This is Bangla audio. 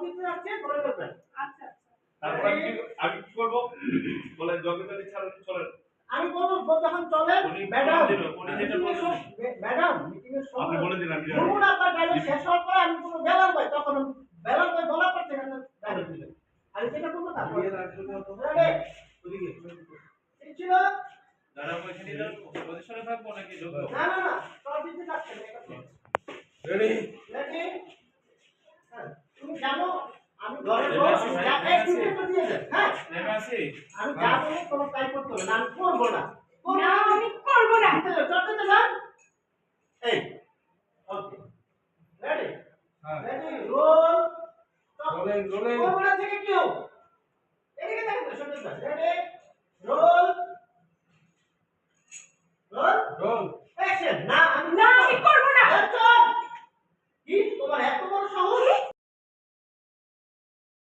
দিতে যাচ্ছে করে দেবেন। আচ্ছা আচ্ছা। তারপর আমি কি করব বলে যোগ্যতা ছাড়া চলেন। আমি বলবো যখন চলেন ম্যাডাম উনি যেটা বলছেন ম্যাডাম মিটিং এর সময় আপনি বলে দিন আমি ধরুন আপনার ডায়লগ শেষ হওয়ার পরে আমি কোনো বেলার ভাই তখন বেলার ভাই বলার পর থেকে ডায়লগ দিবেন আমি যেটা করবো তারপর ওদিকে ঠিক ছিল দাঁড়া ওইখানে যাও পজিশনে থাকবো নাকি ঢুকবো না না না সব দিতে যাচ্ছে রেডি রেডি হ্যাঁ তুমি জানো আমি ঘরে বসে যা এক মিনিট তো দিয়ে দেন হ্যাঁ নেমে আসি আমি যা বলি কোনো তাই করতে হবে না আমি করবো না না আমি করব না। চলতে যান এই ওকে রেডি হ্যাঁ রেডি রোল রোলিং কোমরা থেকে কেউ এদিকে দেখেন শুনতে রেডি